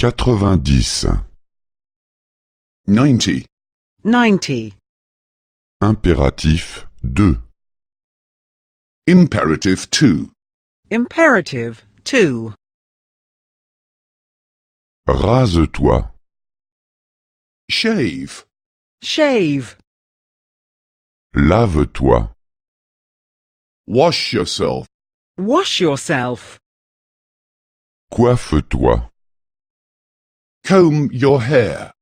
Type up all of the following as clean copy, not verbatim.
90. 90. 90. Impératif 2. Imperative 2. Imperative 2. Rase-toi. Shave. Shave. Lave-toi. Wash yourself. Wash yourself. Coiffe-toi. Comb your hair.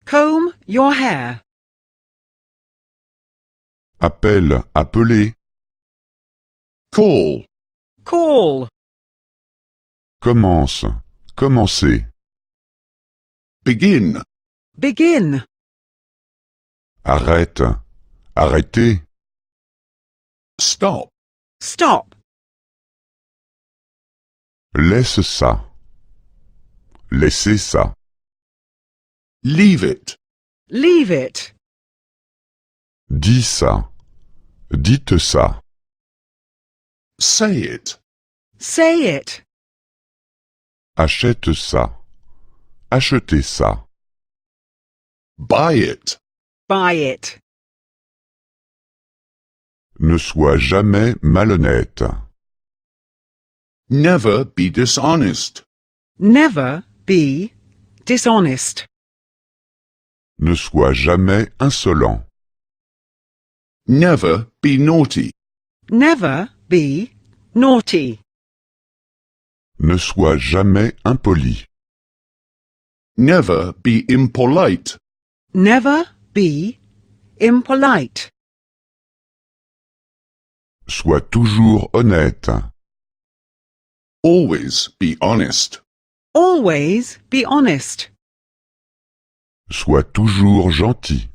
Comb your hair. Appelle, appeler. Call. Call. Commence, commencer. Begin. Begin. Arrête, arrêter. Stop. Stop. Laisse ça. Laissez ça. Leave it. Leave it. Dis ça. Dites ça. Say it. Say it. Achète ça. Achetez ça. Buy it. Buy it. Ne sois jamais malhonnête. Never be dishonest. Never be dishonest. Ne sois jamais insolent. Never be naughty. Never be naughty. Ne sois jamais impoli. Never be impolite. Never be impolite. Sois toujours honnête. Always be honest. Always be honest. Sois toujours gentil.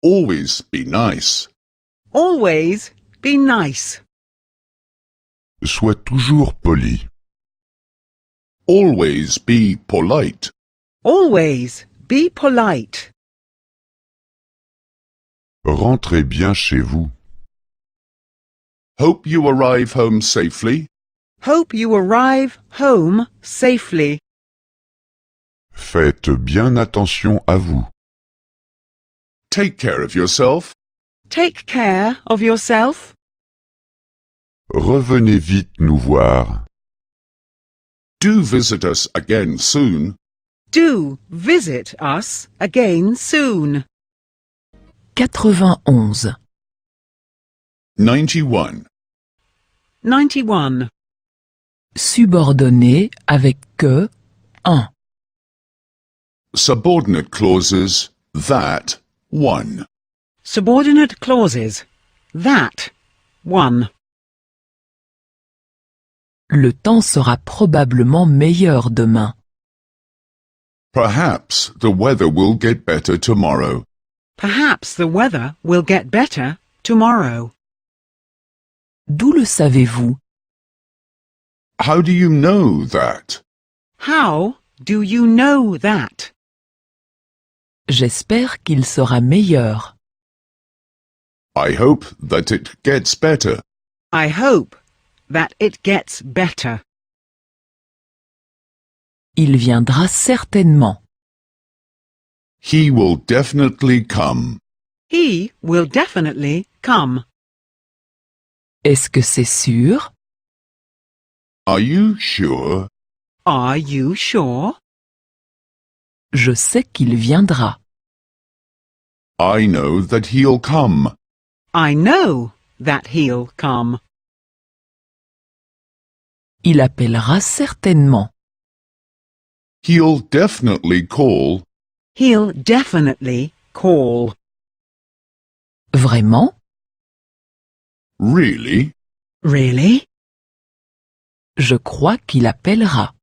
Always be nice. Always be nice. Sois toujours poli. Always be polite. Always be polite. Rentrez bien chez vous. Hope you arrive home safely. Hope you arrive home safely. Faites bien attention à vous. Take care of yourself. Take care of yourself. Revenez vite nous voir. Do visit us again soon. Do visit us again soon. 91. 91. 91. Subordonné avec que, 1. Subordinate clauses, that, 1. Subordinate clauses. That. 1. Le temps sera probablement meilleur demain. Perhaps the weather will get better tomorrow. Perhaps the weather will get better tomorrow. D'où le savez-vous? How do you know that? How do you know that? J'espère qu'il sera meilleur. I hope that it gets better. I hope that it gets better. Il viendra certainement. He will definitely come. He will definitely come. Est-ce que c'est sûr? Are you sure? Are you sure? Je sais qu'il viendra. I know that he'll come. I know that he'll come. Il appellera certainement. He'll definitely call. He'll definitely call. Vraiment? Really? Really? Je crois qu'il appellera.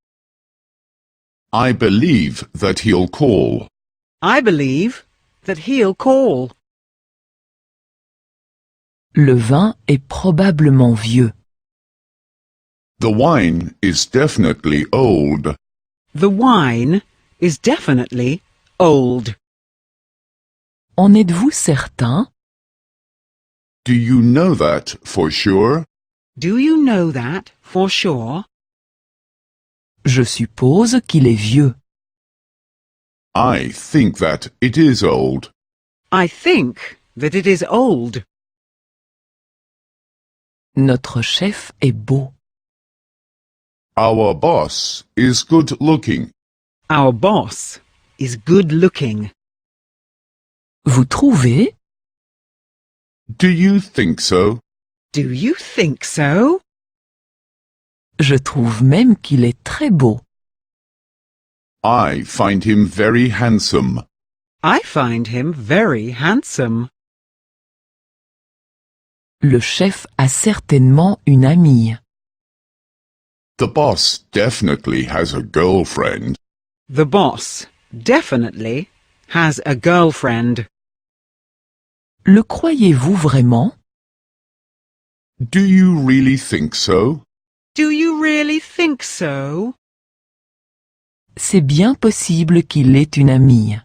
I believe that he'll call. I believe that he'll call. Le vin est probablement vieux. The wine is definitely old. The wine is definitely old. En êtes-vous certain? Do you know that for sure? Do you know that for sure? Je suppose qu'il est vieux. I think that it is old. I think that it is old. Notre chef est beau. Our boss is good looking. Our boss is good looking. Vous trouvez? Do you think so? Do you think so? Je trouve même qu'il est très beau. I find him very handsome. I find him very handsome. Le chef a certainement une amie. The boss definitely has a girlfriend. The boss definitely has a girlfriend. Le croyez-vous vraiment? Do you really think so? Do you really think so? C'est bien possible qu'il ait une amie.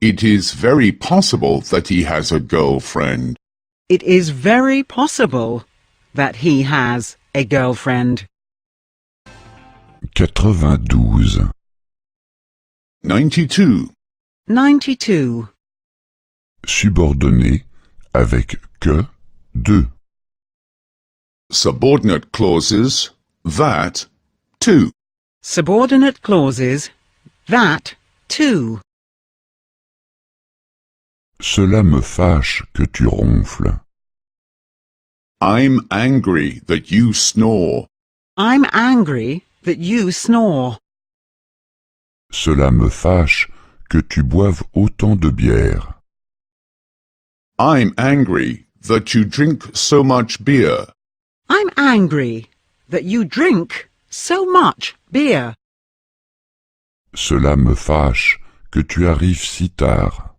It is very possible that he has a girlfriend. It is very possible that he has a girlfriend. 92. 92. 92. Subordonné avec que, de. Subordinate clauses, that, to. Subordinate clauses, that, too. Cela me fâche que tu ronfles. I'm angry that you snore. I'm angry that you snore. Cela me fâche que tu boives autant de bière. I'm angry that you drink so much beer. I'm angry that you drink so much beer. Cela me fâche que tu arrives si tard.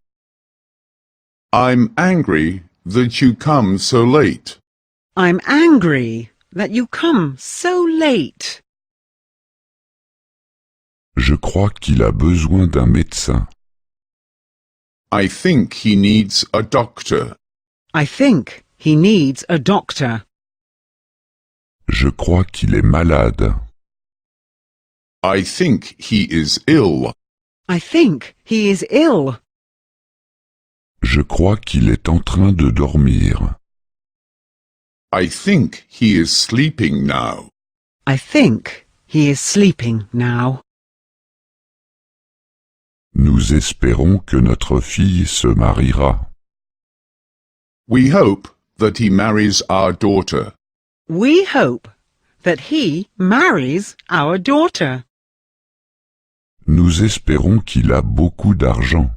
I'm angry that you come so late. I'm angry that you come so late. Je crois qu'il a besoin d'un médecin. I think he needs a doctor. I think he needs a doctor. Je crois qu'il est malade. I think he is ill. I think he is ill. Je crois qu'il est en train de dormir. I think he is sleeping now. I think he is sleeping now. Nous espérons que notre fille se mariera. We hope that he marries our daughter. We hope that he marries our daughter. Nous espérons qu'il a beaucoup d'argent.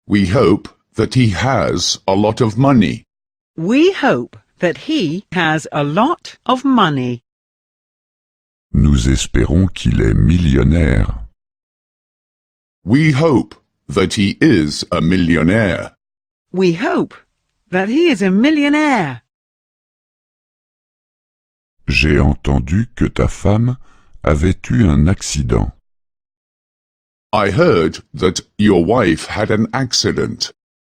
We hope that he has a lot of money. We hope that he has a lot of money. Nous espérons qu'il est millionnaire. We hope that he is a millionaire. We hope that he is a millionaire. J'ai entendu que ta femme avait eu un accident. I heard that your wife had an accident.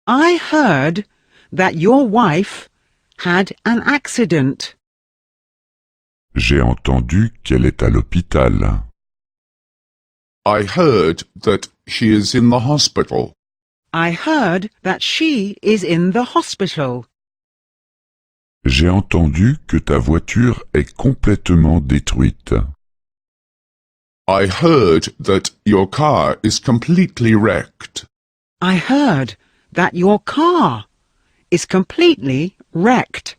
I heard that your wife had an accident. J'ai entendu qu'elle est à l'hôpital. I heard that she is in the hospital. I heard that she is in the hospital. J'ai entendu que ta voiture est complètement détruite. I heard that your car is completely wrecked. I heard that your car is completely wrecked.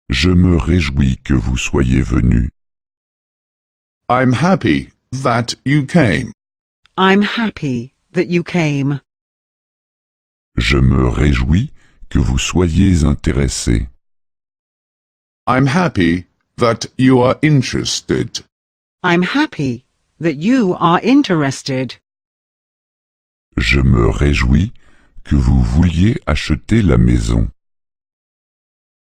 Je me réjouis que vous soyez venu. I'm happy that you came. I'm happy that you came. Je me réjouis que vous soyez intéressé. I'm happy that you are interested. I'm happy that you are interested. Je me réjouis que vous vouliez acheter la maison.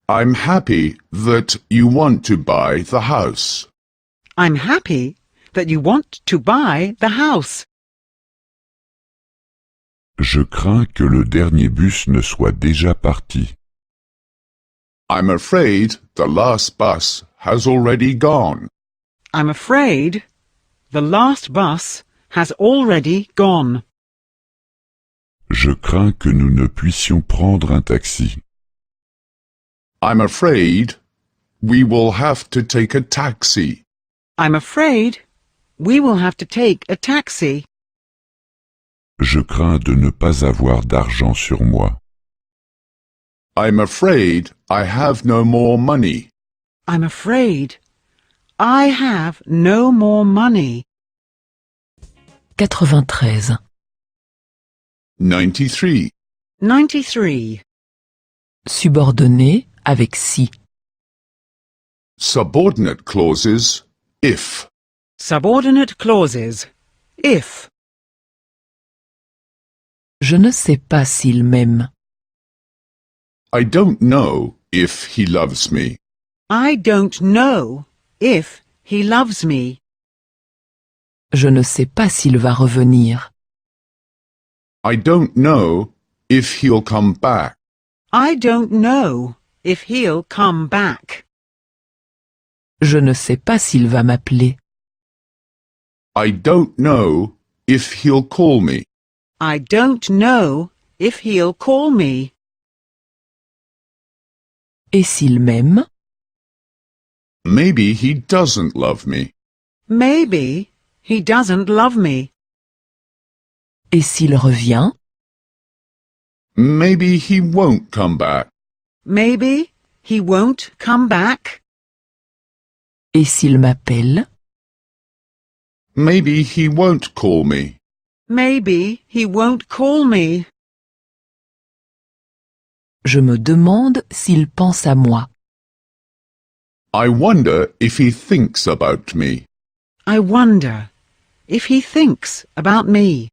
I'm happy that you want to buy the house. I'm happy that you want to buy the house. Je crains que le dernier bus ne soit déjà parti. I'm afraid the last bus has already gone. I'm afraid the last bus has already gone. Je crains que nous ne puissions prendre un taxi. I'm afraid we will have to take a taxi. I'm afraid we will have to take a taxi. Je crains de ne pas avoir d'argent sur moi. I'm afraid I have no more money. I'm afraid I have no more money. 93. 93. 93. Subordonné avec si. Subordinate clauses, if. Subordinate clauses. If. Je ne sais pas s'il m'aime. I don't know if he loves me. I don't know if he loves me. Je ne sais pas s'il va revenir. I don't know if he'll come back. I don't know if he'll come back. Je ne sais pas s'il va m'appeler. I don't know if he'll call me. I don't know if he'll call me. Et s'il m'aime? Maybe he doesn't love me. Maybe he doesn't love me. Et s'il revient? Maybe he won't come back. Maybe he won't come back. Et s'il m'appelle? Maybe he won't call me. Maybe he won't call me. Je me demande s'il pense à moi. I wonder if he thinks about me. I wonder if he thinks about me.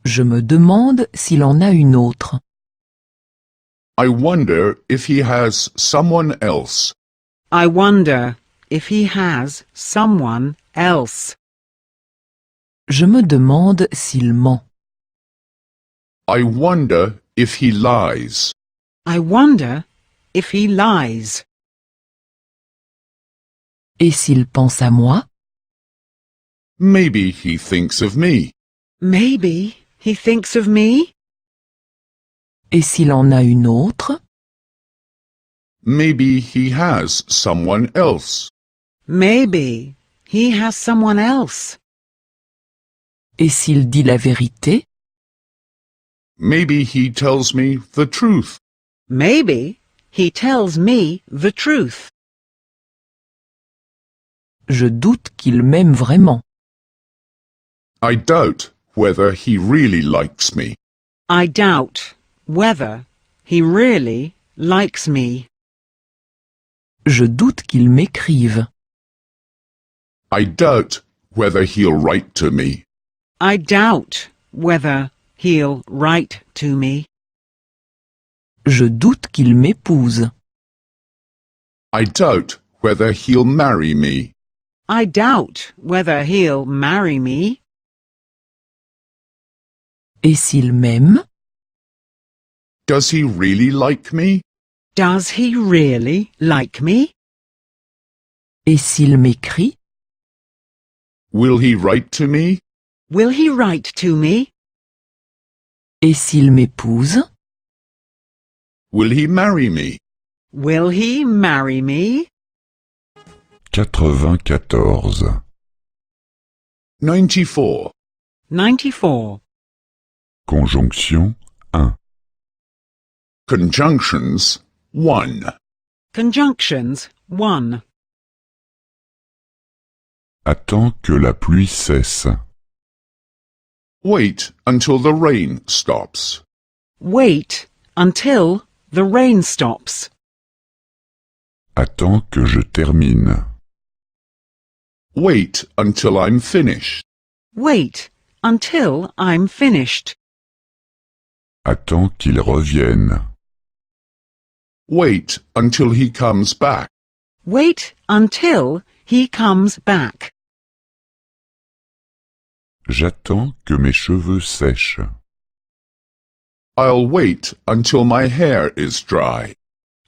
Je me demande s'il en a une autre. I wonder if he has someone else. I wonder if he has someone else. Je me demande s'il ment. I wonder if he lies. I wonder if he lies. Et s'il pense à moi? Maybe he thinks of me. Maybe he thinks of me. Et s'il en a une autre? Maybe he has someone else. Maybe he has someone else. Et s'il dit la vérité? Maybe he tells me the truth. Maybe he tells me the truth. Je doute qu'il m'aime vraiment. I doubt whether he really likes me. I doubt whether he really likes me. Je doute qu'il m'écrive. I doubt whether he'll write to me. I doubt whether he'll write to me. Je doute qu'il m'épouse. I doubt whether he'll marry me. I doubt whether he'll marry me. Et s'il m'aime? Does he really like me? Does he really like me? Et s'il m'écrit? Will he write to me? Will he write to me? Et s'il m'épouse? Will he marry me? Will he marry me? 94. 94. 94. Conjonction 1. Conjunctions 1. Conjunctions 1. Attends que la pluie cesse. Wait until the rain stops. Wait until the rain stops. Attends que je termine. Wait until I'm finished. Wait until I'm finished. Attends qu'il revienne. Wait until he comes back. Wait until he comes back. J'attends que mes cheveux sèchent. I'll wait until my hair is dry.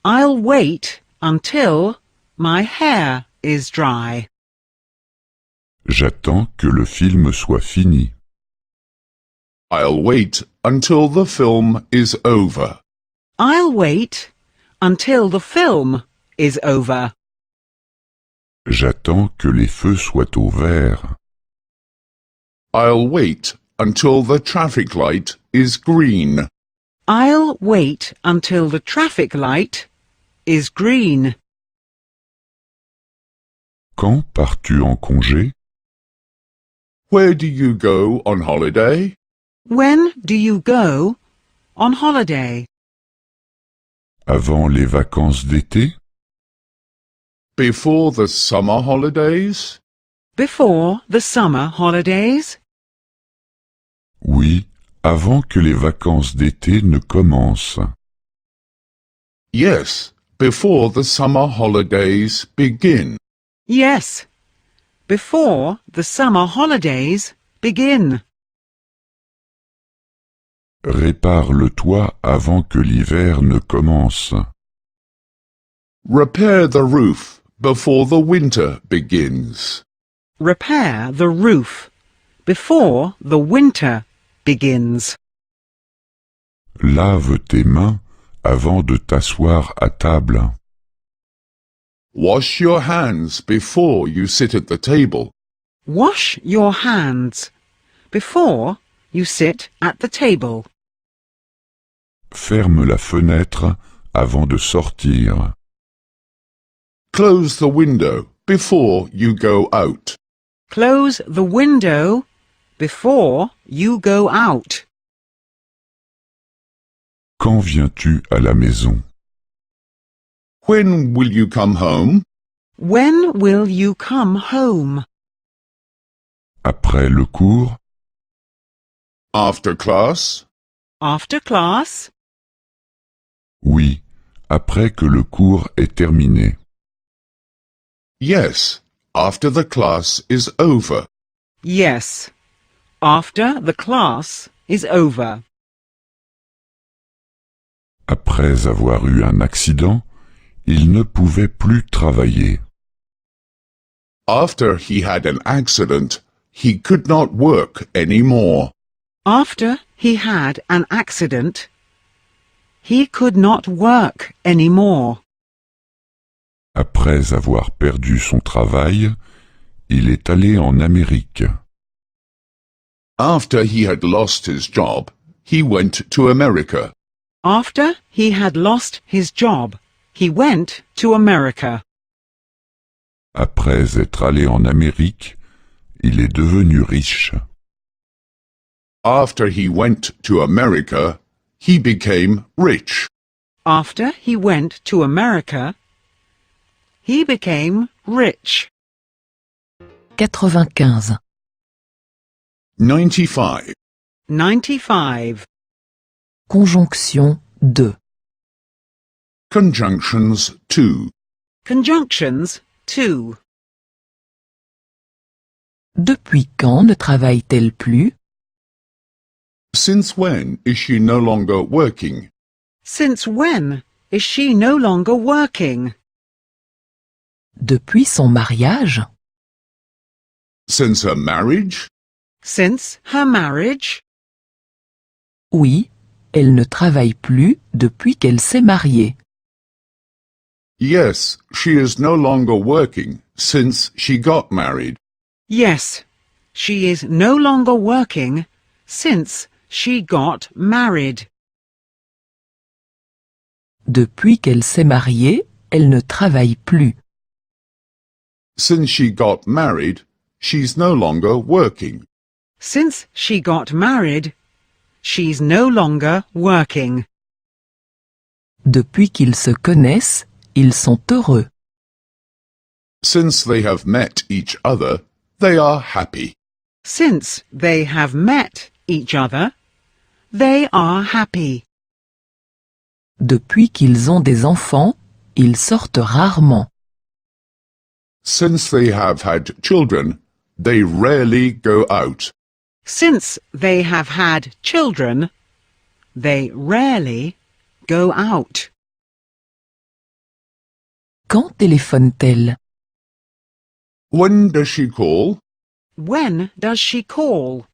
I'll wait until my hair is dry. J'attends que le film soit fini. I'll wait until the film is over. I'll wait until the film is over. J'attends que les feux soient au vert. I'll wait until the traffic light is green. I'll wait until the traffic light is green. Quand pars-tu en congé? Where do you go on holiday? When do you go on holiday? Avant les vacances d'été? Before the summer holidays? Before the summer holidays? Oui, avant que les vacances d'été ne commencent. Yes, before the summer holidays begin. Yes, before the summer holidays begin. Répare le toit avant que l'hiver ne commence. Repair the roof before the winter begins. Repair the roof before the winter begins. Lave tes mains avant de t'asseoir à table. Wash your hands before you sit at the table. Wash your hands before you sit at the table. Ferme la fenêtre avant de sortir. Close the window before you go out. Close the window before you go out. Quand viens-tu à la maison? When will you come home? When will you come home? Après le cours? After class? After class? Oui, après que le cours est terminé. Yes, after the class is over. Yes, after the class is over. Après avoir eu un accident, il ne pouvait plus travailler. After he had an accident, he could not work anymore. After he had an accident, he could not work anymore. Après avoir perdu son travail, il est allé en Amérique. After he had lost his job, he went to America. After he had lost his job, he went to America. Après être allé en Amérique, il est devenu riche. After he went to America, he became rich. After he went to America, he became rich. 95. 95. 95. Conjonction 2. Conjunctions 2. Conjunctions 2. Depuis quand ne travaille-t-elle plus? Since when is she no longer working? Since when is she no longer working? Depuis son mariage? Since her marriage? Since her marriage? Oui, elle ne travaille plus depuis qu'elle s'est mariée. Yes, she is no longer working since she got married. Yes, she is no longer working since she got married. Depuis qu'elle s'est mariée, elle ne travaille plus. Since she got married, she's no longer working. Since she got married, she's no longer working. Depuis qu'ils se connaissent, ils sont heureux. Since they have met each other, they are happy. Since they have met each other, they are happy. Depuis qu'ils ont des enfants, ils sortent rarement. Since they have had children, they rarely go out. Since they have had children, they rarely go out. Quand téléphone-t-elle? When does she call? When does she call?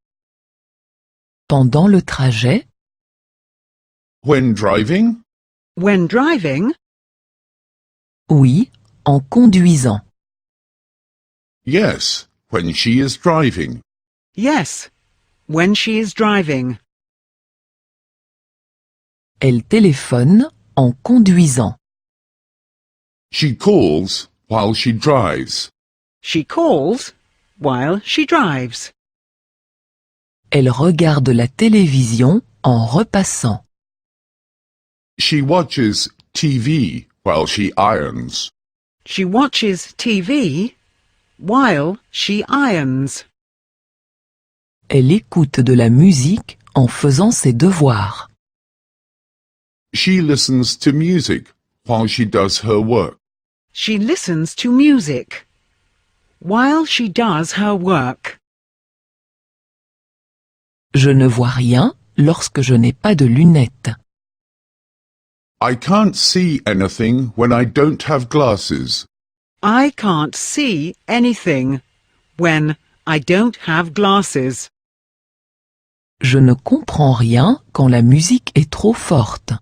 Pendant le trajet? When driving? When driving? Oui, en conduisant. Yes, when she is driving. Yes, when she is driving. Elle téléphone en conduisant. She calls while she drives. She calls while she drives. Elle regarde la télévision en repassant. She watches TV while she irons. She watches TV while she irons. Elle écoute de la musique en faisant ses devoirs. She listens to music while she does her work. She listens to music while she does her work. Je ne vois rien lorsque je n'ai pas de lunettes. I can't see anything when I don't have glasses. I can't see anything when I don't have glasses. Je ne comprends rien quand la musique est trop forte.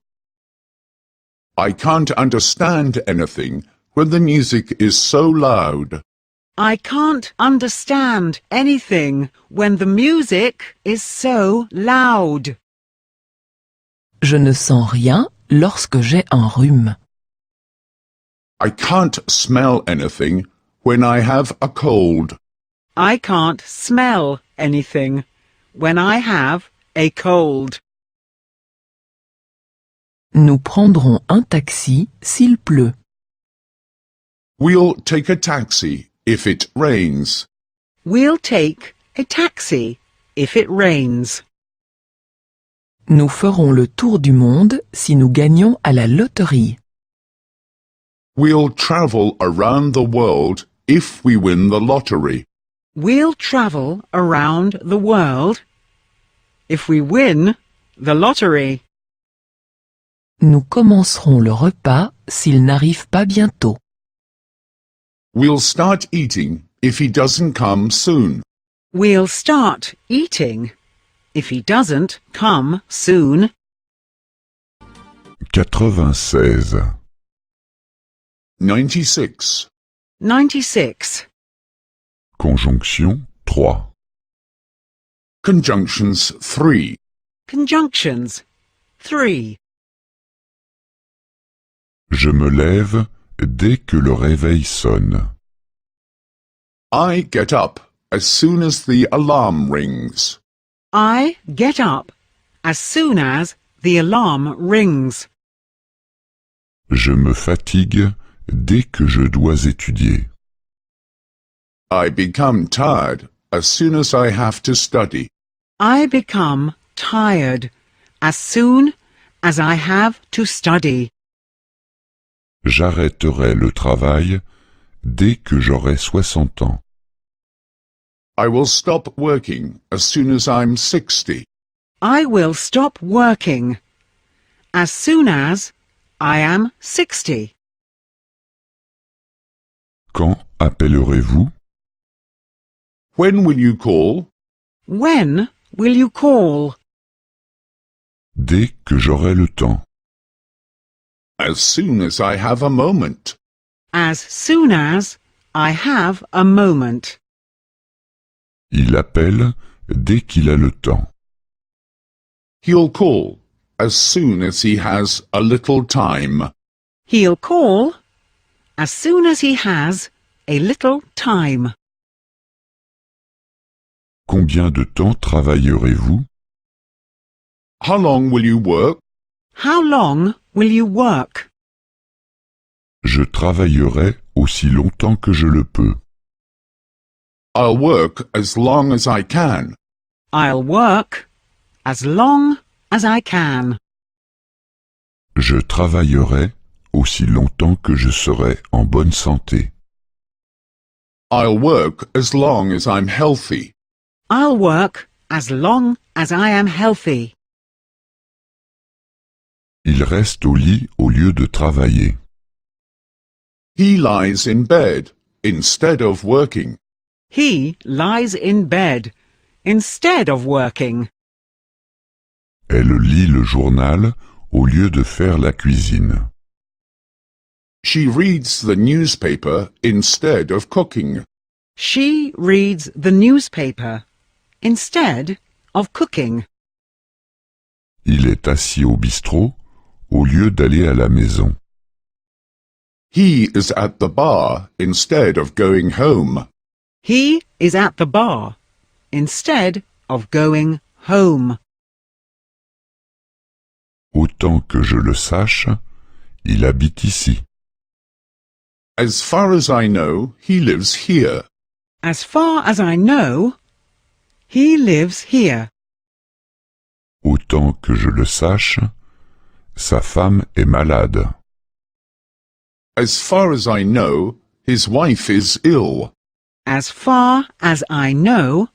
I can't understand anything when the music is so loud. I can't understand anything when the music is so loud. Je ne sens rien lorsque j'ai un rhume. I can't smell anything when I have a cold. I can't smell anything when I have a cold. Nous prendrons un taxi s'il pleut. We'll take a taxi if it rains. We'll take a taxi if it rains. Nous ferons le tour du monde si nous gagnons à la loterie. We'll travel around the world if we win the lottery. We'll travel around the world if we win the lottery. Nous commencerons le repas s'il n'arrive pas bientôt. We'll start eating if he doesn't come soon. We'll start eating if he doesn't come soon. 96. 96. 96. Conjonction 3. Conjunctions 3. Conjunctions 3. Je me lève dès que le réveil sonne. I get up as soon as the alarm rings. I get up as soon as the alarm rings. Je me fatigue dès que je dois étudier. I become tired as soon as I have to study. I become tired as soon as I have to study. J'arrêterai le travail dès que j'aurai 60 ans. I will stop working as soon as I'm 60. I will stop working as soon as I am 60. Quand appellerez-vous? When will you call? When will you call? Dès que j'aurai le temps. As soon as I have a moment. As soon as I have a moment. Il appelle dès qu'il a le temps. He'll call as soon as he has a little time. He'll call as soon as he has a little time. Combien de temps travaillerez-vous? How long will you work? How long will you work? Je travaillerai aussi longtemps que je le peux. I'll work as long as I can. I'll work as long as I can. Je travaillerai aussi longtemps que je serai en bonne santé. I'll work as long as I'm healthy. I'll work as long as I am healthy. Il reste au lit au lieu de travailler. He lies in bed instead of working. He lies in bed instead of working. Elle lit le journal au lieu de faire la cuisine. She reads the newspaper instead of cooking. She reads the newspaper instead of cooking. Il est assis au bistrot au lieu d'aller à la maison. He is at the bar instead of going home. He is at the bar instead of going home. Autant que je le sache, il habite ici. As far as I know, he lives here. As far as I know, he lives here. Autant que je le sache, sa femme est malade. As far as I know, his wife is ill. As far as I know,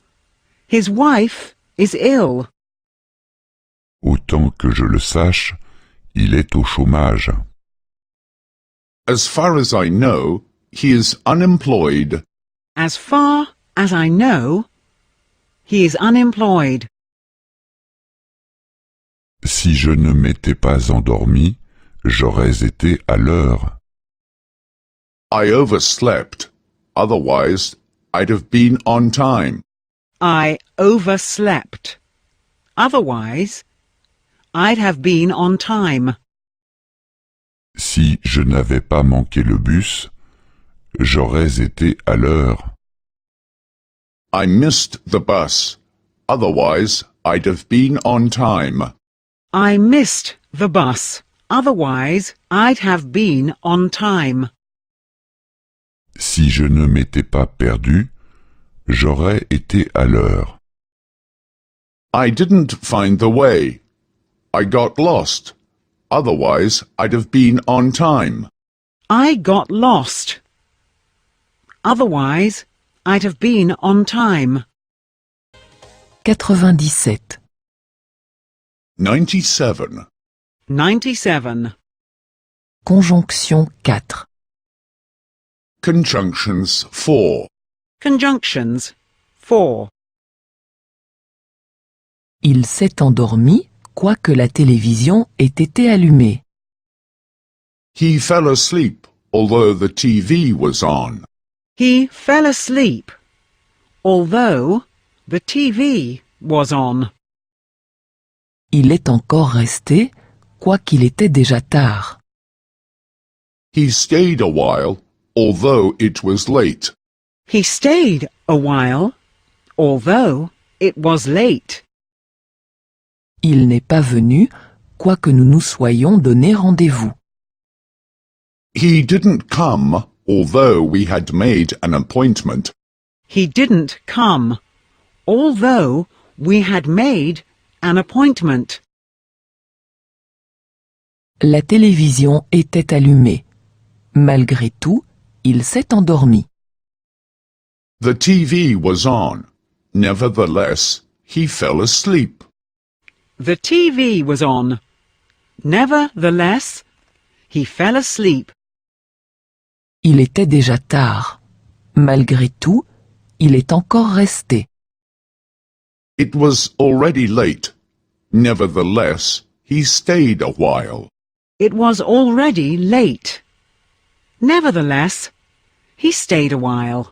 his wife is ill. Autant que je le sache, il est au chômage. As far as I know, he is unemployed. As far as I know, he is unemployed. Si je ne m'étais pas endormi, j'aurais été à l'heure. I overslept. Otherwise, I'd have been on time. I overslept. Otherwise, I'd have been on time. Si je n'avais pas manqué le bus, j'aurais été à l'heure. I missed the bus. Otherwise, I'd have been on time. I missed the bus. Otherwise, I'd have been on time. Si je ne m'étais pas perdu, j'aurais été à l'heure. I didn't find the way. I got lost. Otherwise, I'd have been on time. I got lost. Otherwise, I'd have been on time. 97. 97. 97. Conjonction 4. Conjunctions 4. Conjunctions 4. Il s'est endormi, quoique la télévision ait été allumée. He fell asleep, although the TV was on. He fell asleep, although the TV was on. Il est encore resté, quoiqu'il était déjà tard. He stayed a while, although it was late. He stayed a while, although it was late. Il n'est pas venu, quoique nous nous soyons donné rendez-vous. He didn't come, although we had made an appointment. He didn't come, although we had made an appointment. La télévision était allumée. Malgré tout, il s'est endormi. The TV was on. Nevertheless, he fell asleep. The TV was on. Nevertheless, he fell asleep. Il était déjà tard. Malgré tout, il est encore resté. It was already late. Nevertheless, he stayed a while. It was already late. Nevertheless, he stayed a while.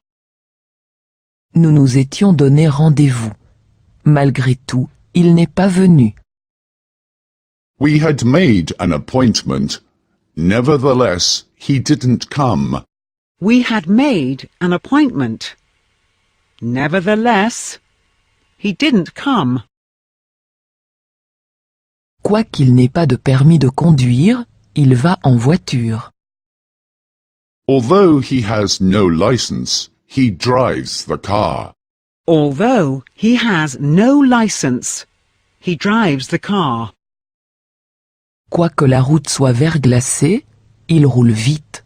Nous nous étions donné rendez-vous. Malgré tout, il n'est pas venu. We had made an appointment. Nevertheless, he didn't come. We had made an appointment. Nevertheless, he didn't come. Quoiqu'il n'ait pas de permis de conduire, il va en voiture. Although he has no license, he drives the car. Although he has no license, he drives the car. Quoique la route soit verglacée, il roule vite.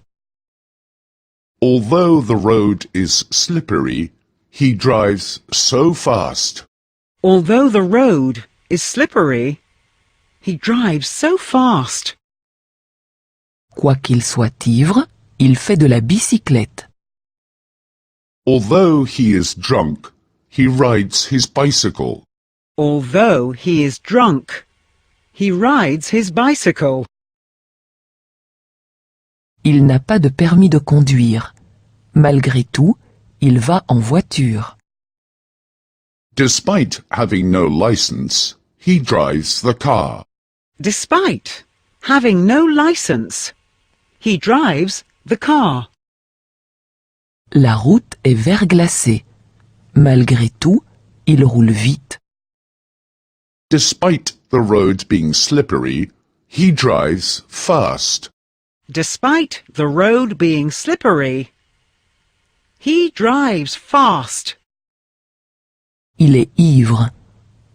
Although the road is slippery, he drives so fast. Although the road is slippery, he drives so fast. Quoiqu'il soit ivre, il fait de la bicyclette. Although he is drunk, he rides his bicycle. Although he is drunk, he rides his bicycle. Il n'a pas de permis de conduire. Malgré tout, il va en voiture. Despite having no license, he drives the car. Despite having no license, he drives the car. La route est verglacée. Malgré tout, il roule vite. Despite the road being slippery, he drives fast. Despite the road being slippery, he drives fast. Il est ivre.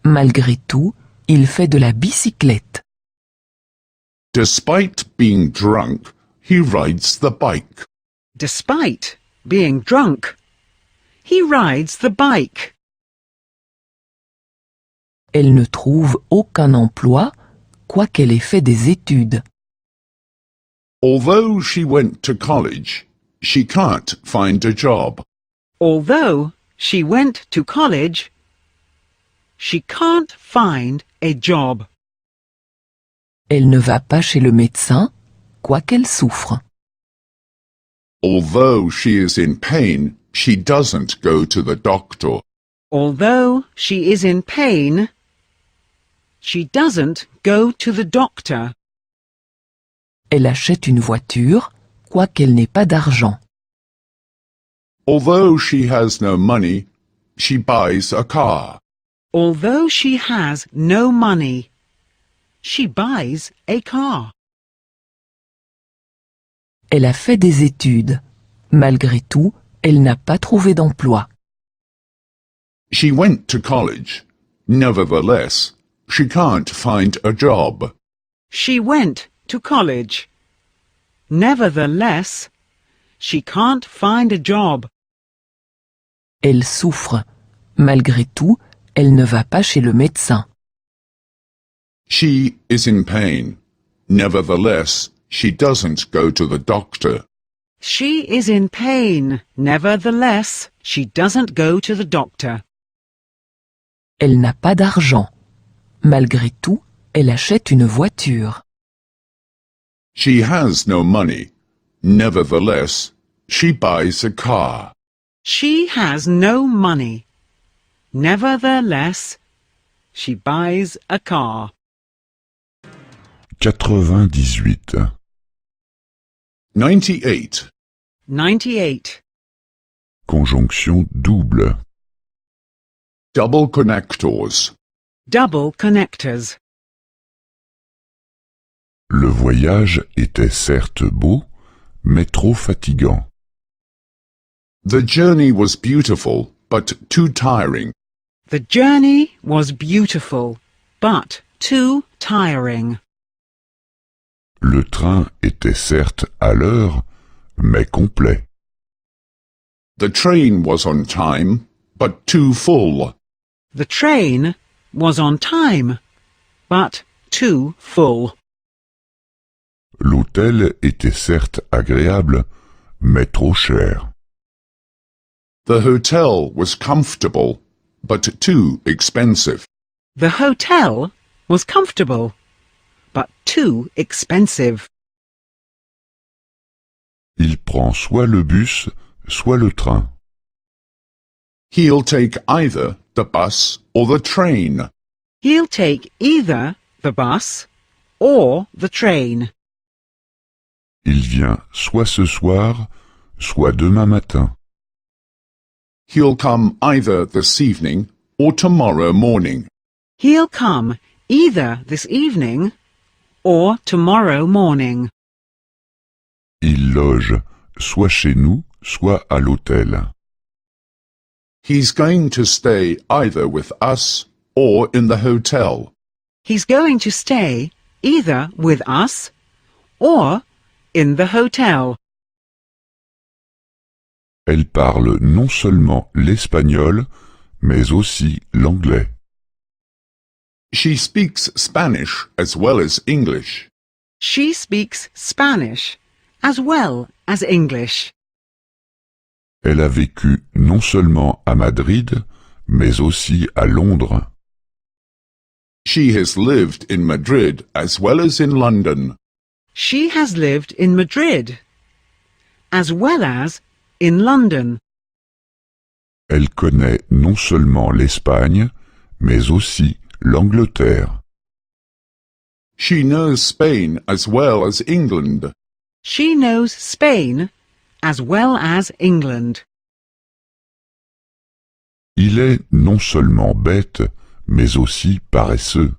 Malgré tout, il fait de la bicyclette. Despite being drunk, he rides the bike. Despite being drunk, he rides the bike. Elle ne trouve aucun emploi, quoiqu'elle ait fait des études. Although she went to college, she can't find a job. Although she went to college, she can't find a job. Elle ne va pas chez le médecin, quoiqu'elle souffre. Although she is in pain, she doesn't go to the doctor. Although she is in pain, she doesn't go to the doctor. Elle achète une voiture, quoiqu'elle n'ait pas d'argent. Although she has no money, she buys a car. Although she has no money, she buys a car. Elle a fait des études. Malgré tout, elle n'a pas trouvé d'emploi. She went to college. Nevertheless, she can't find a job. She went to college. Nevertheless, she can't find a job. Elle souffre. Malgré tout, elle ne va pas chez le médecin. She is in pain. Nevertheless, she doesn't go to the doctor. She is in pain. Nevertheless, she doesn't go to the doctor. Elle n'a pas d'argent. Malgré tout, elle achète une voiture. She has no money. Nevertheless, she buys a car. She has no money. Nevertheless, she buys a car. 98. 98. 98. Conjonction double. Double connectors. Double connectors. Le voyage était certes beau, mais trop fatigant. The journey was beautiful, but too tiring. The journey was beautiful, but too tiring. Le train était certes à l'heure, mais complet. The train was on time, but too full. The train was on time, but too full. L'hôtel était certes agréable, mais trop cher. The hotel was comfortable, but too expensive. The hotel was comfortable, but too expensive. Il prend soit le bus, soit le train. He'll take either the bus or the train. He'll take either the bus or the train. Il vient soit ce soir, soit demain matin. He'll come either this evening or tomorrow morning. He'll come either this evening or tomorrow morning. Il loge soit chez nous, soit à l'hôtel. He's going to stay either with us or in the hotel. He's going to stay either with us or in the hotel. Elle parle non seulement l'espagnol, mais aussi l'anglais. She speaks Spanish as well as English. She speaks Spanish as well as English. Elle a vécu non seulement à Madrid, mais aussi à Londres. She has lived in Madrid as well as in London. She has lived in Madrid, as well as in London. Elle connaît non seulement l'Espagne, mais aussi l'Angleterre. She knows Spain as well as England. She knows Spain as well as England. Il est non seulement bête, mais aussi paresseux.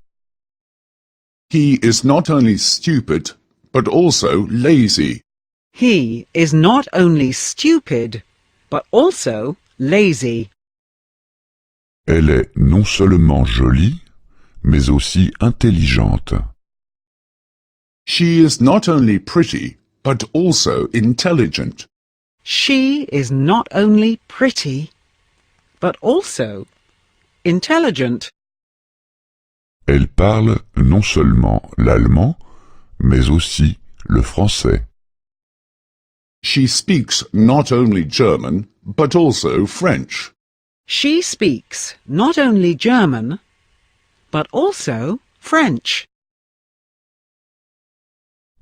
He is not only stupid, but also lazy. He is not only stupid, but also lazy. Elle est non seulement jolie, mais aussi intelligente. She is not only pretty, but also intelligent. She is not only pretty, but also intelligent. Elle parle non seulement l'allemand, mais aussi le français. She speaks not only German, but also French. She speaks not only German, but also French.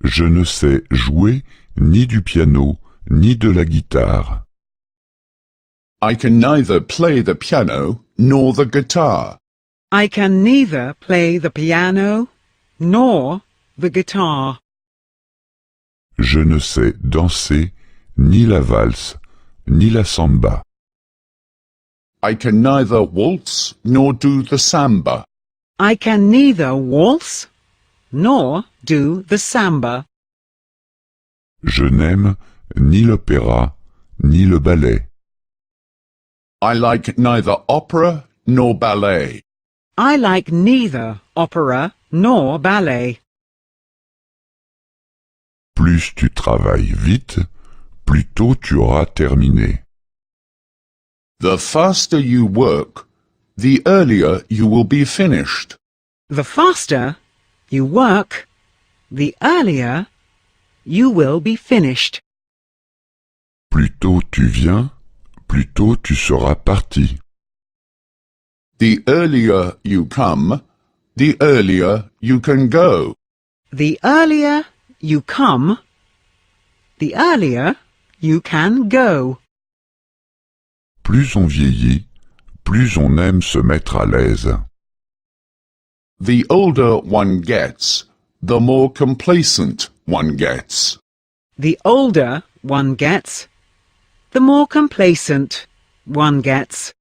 Je ne sais jouer ni du piano, ni de la guitare. I can neither play the piano nor the guitar. I can neither play the piano nor the guitar. Je ne sais danser ni la valse, ni la samba. I can neither waltz nor do the samba. I can neither waltz nor do the samba. Je n'aime ni l'opéra, ni le ballet. I like neither opera nor ballet. I like neither opera nor ballet. Plus tu travailles vite, plus tôt tu auras terminé. The faster you work, the earlier you will be finished. The faster you work, the earlier you will be finished. Plus tôt tu viens, plus tôt tu seras parti. The earlier you come, the earlier you can go. The earlier you come, the earlier you can go. Plus on vieillit, plus on aime se mettre à l'aise. The older one gets, the more complacent one gets. The older one gets, the more complacent one gets.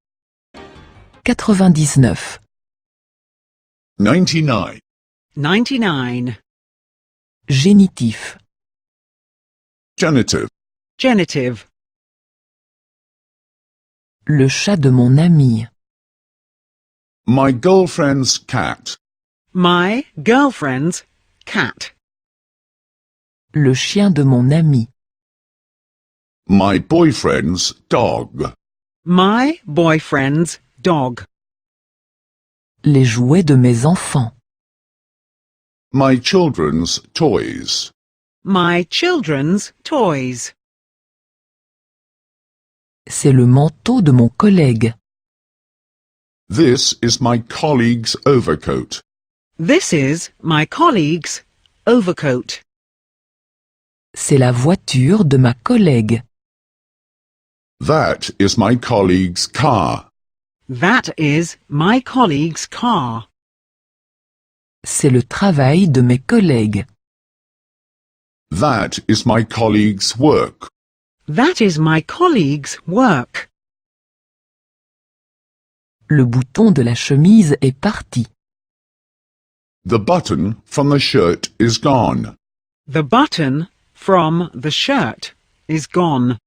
99. 99. 99. Génitif. Genitive. Genitive. Le chat de mon ami. My girlfriend's cat. My girlfriend's cat. Le chien de mon ami. My boyfriend's dog. My boyfriend's dog. Les jouets de mes enfants. My children's toys. My children's toys. C'est le manteau de mon collègue. This is my colleague's overcoat. This is my colleague's overcoat. C'est la voiture de ma collègue. That is my colleague's car. That is my colleague's car. C'est le travail de mes collègues. That is my colleague's work. That is my colleague's work. Le bouton de la chemise est parti. The button from the shirt is gone. The button from the shirt is gone.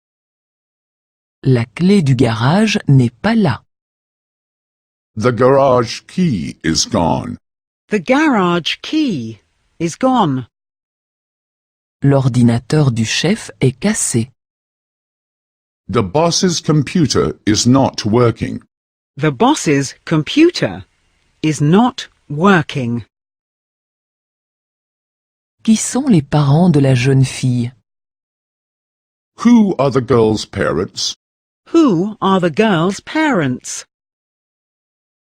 La clé du garage n'est pas là. The garage key is gone. The garage key is gone. L'ordinateur du chef est cassé. The boss's computer is not working. The boss's computer is not working. Qui sont les parents de la jeune fille? Who are the girl's parents? Who are the girl's parents?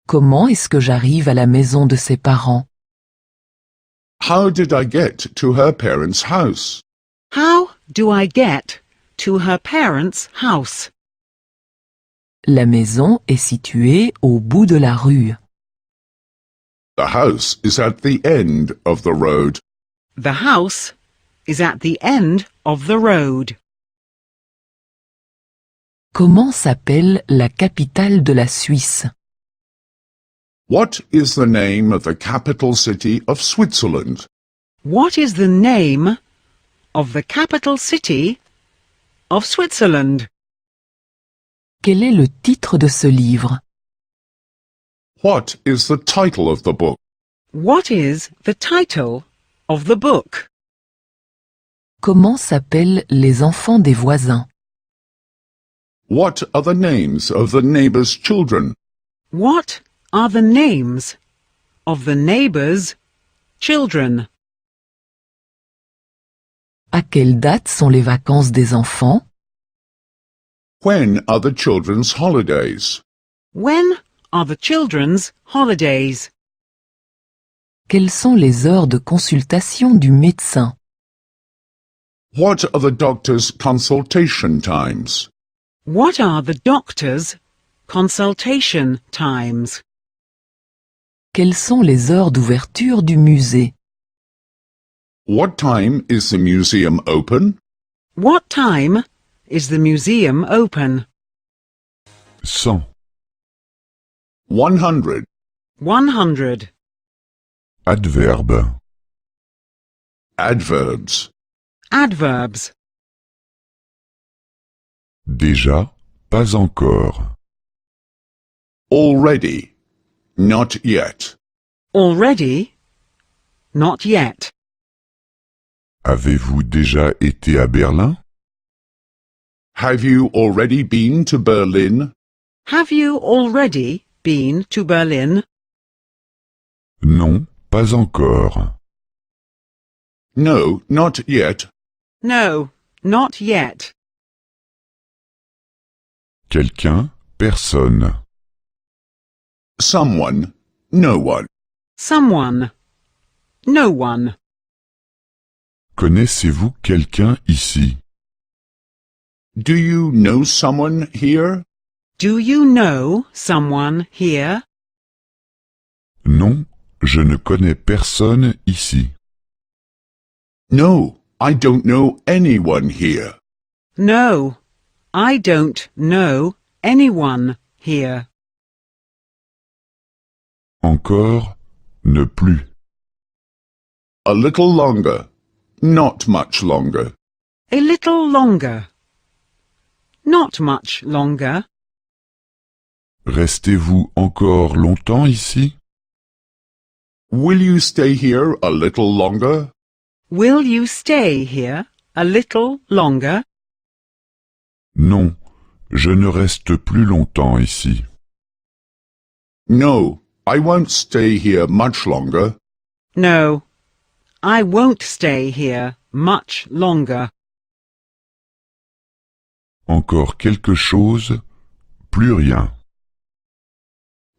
Comment est-ce que j'arrive à la maison de ses parents? How did I get to her parents' house? How do I get to her parents' house? La maison est située au bout de la rue. The house is at the end of the road. The house is at the end of the road. Comment s'appelle la capitale de la Suisse? What is the name of the capital city of Switzerland? What is the name of the capital city of Switzerland? Quel est le titre de ce livre? What is the title of the book? What is the title of the book? Comment s'appellent les enfants des voisins? What are the names of the neighbor's children? What are the names of the neighbor's children? À quelle date sont les vacances des enfants? When are the children's holidays? When are the children's holidays? Quelles sont les heures de consultation du médecin? What are the doctor's consultation times? What are the doctor's consultation times? Quelles sont les heures d'ouverture du musée? What time is the museum open? What time is the museum open? 100. 100. 100. Adverbe. Adverbs. Adverbs. Déjà, pas encore. Already. Not yet. Already. Not yet. Avez-vous déjà été à Berlin? Have you already been to Berlin? Have you already been to Berlin? Non, pas encore. No, not yet. No, not yet. Quelqu'un, personne. Someone, no one. Someone. No one. Connaissez-vous quelqu'un ici? Do you know someone here? Do you know someone here? Non, je ne connais personne ici. No, I don't know anyone here. No, I don't know anyone here. Encore, ne plus. A little longer. Not much longer. A little longer. Not much longer. Restez-vous encore longtemps ici? Will you stay here a little longer? Will you stay here a little longer? Non, je ne reste plus longtemps ici. No, I won't stay here much longer. No, I won't stay here much longer. Encore quelque chose, plus rien.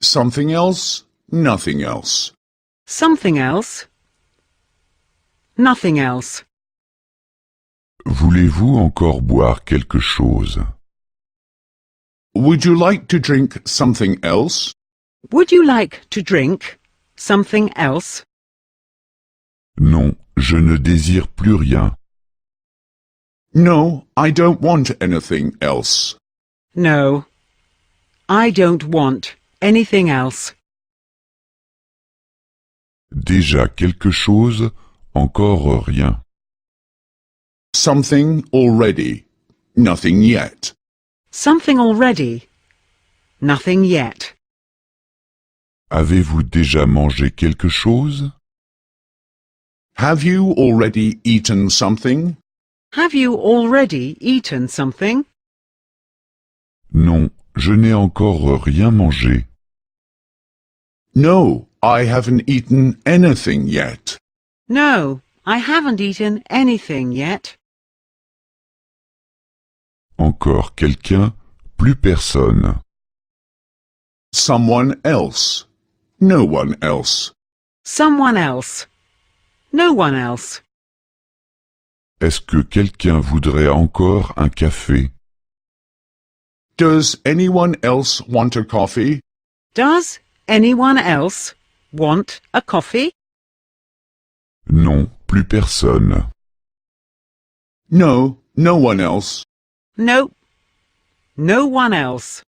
Something else, nothing else. Something else. Nothing else. Voulez-vous encore boire quelque chose? Would you like to drink something else? Would you like to drink something else? Non, je ne désire plus rien. No, I don't want anything else. No, I don't want anything else. Déjà quelque chose, encore rien. Something already, nothing yet. Something already. Nothing yet. Avez-vous déjà mangé quelque chose? Have you already eaten something? Have you already eaten something? Non, je n'ai encore rien mangé. No, I haven't eaten anything yet. No, I haven't eaten anything yet. Encore quelqu'un, plus personne. Someone else. No one else. Someone else. No one else. Est-ce que quelqu'un voudrait encore un café? Does anyone else want a coffee? Does anyone else want a coffee? Non, plus personne. No, no one else. No. No one else.